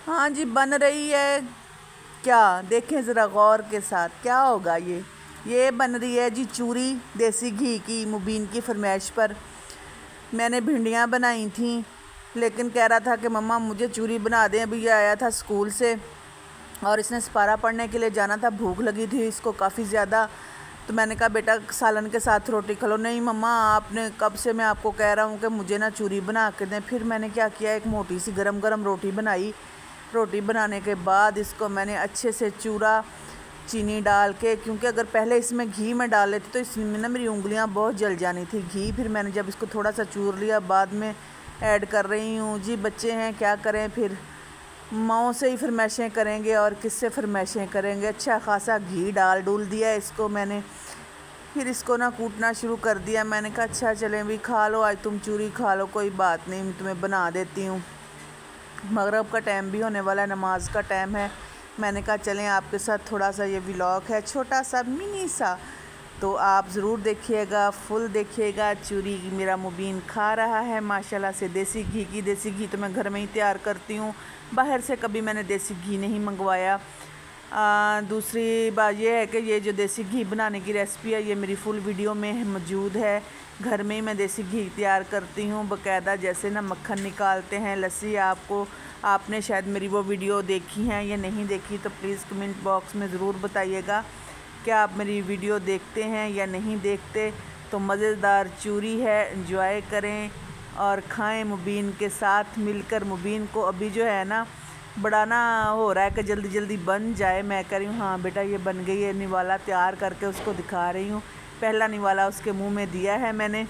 हाँ जी, बन रही है। क्या देखें ज़रा गौर के साथ, क्या होगा ये बन रही है जी चूरी देसी घी की। मुबीन की फरमाइश पर मैंने भिंडियाँ बनाई थी, लेकिन कह रहा था कि मम्मा मुझे चूरी बना दें। अभी ये आया था स्कूल से और इसने सिपारा पढ़ने के लिए जाना था, भूख लगी थी इसको काफ़ी ज़्यादा। तो मैंने कहा बेटा सालन के साथ रोटी खा लो। नहीं मम्मा, आपने कब से मैं आपको कह रहा हूँ कि मुझे ना चूरी बना के दें। फिर मैंने क्या किया, एक मोटी सी गरम गरम रोटी बनाई। रोटी बनाने के बाद इसको मैंने अच्छे से चूरा चीनी डाल के, क्योंकि अगर पहले इसमें घी में डाल लेती तो इसमें ना मेरी उंगलियां बहुत जल जानी थी घी। फिर मैंने जब इसको थोड़ा सा चूर लिया, बाद में ऐड कर रही हूँ जी। बच्चे हैं, क्या करें, फिर माओ से ही फरमाइशें करेंगे और किससे फरमाइशें करेंगे। अच्छा खासा घी डाल डूल दिया इसको मैंने। फिर इसको ना कूटना शुरू कर दिया। मैंने कहा अच्छा चलें भी, खा लो आज तुम चूरी खा लो, कोई बात नहीं, मैं तुम्हें बना देती हूँ। मगरिब का टाइम भी होने वाला है, नमाज का टाइम है। मैंने कहा चलें आपके साथ थोड़ा सा ये व्लॉग है, छोटा सा मिनी सा, तो आप ज़रूर देखिएगा, फुल देखिएगा। चूरी मेरा मुबीन खा रहा है माशाल्लाह से, देसी घी की। देसी घी तो मैं घर में ही तैयार करती हूँ, बाहर से कभी मैंने देसी घी नहीं मंगवाया। दूसरी बात यह है कि ये जो देसी घी बनाने की रेसिपी है, ये मेरी फुल वीडियो में मौजूद है। घर में ही मैं देसी घी तैयार करती हूँ बाकायदा, जैसे ना मक्खन निकालते हैं, लस्सी। आपने शायद मेरी वो वीडियो देखी है या नहीं देखी, तो प्लीज़ कमेंट बॉक्स में ज़रूर बताइएगा क्या आप मेरी वीडियो देखते हैं या नहीं देखते। तो मज़ेदार चूरी है, एंजॉय करें और खाएं मुबीन के साथ मिलकर। मुबीन को अभी जो है ना बड़ा ना हो रहा है कि जल्दी जल्दी बन जाए। मैं कह रही हूँ हाँ बेटा ये बन गई है। निवाला तैयार करके उसको दिखा रही हूँ। पहला निवाला उसके मुंह में दिया है मैंने।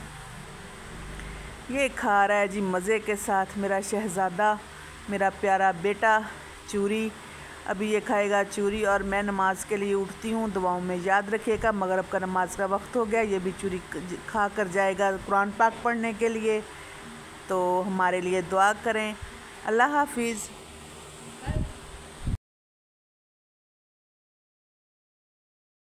ये खा रहा है जी मज़े के साथ मेरा शहज़ादा, मेरा प्यारा बेटा चूरी। अभी ये खाएगा चूरी और मैं नमाज़ के लिए उठती हूँ। दुआओं में याद रखिएगा, मगरिब का नमाज का वक्त हो गया। ये भी चूरी खा कर जाएगा कुरान पाक पढ़ने के लिए, तो हमारे लिए दुआ करें। अल्लाह हाफिज़।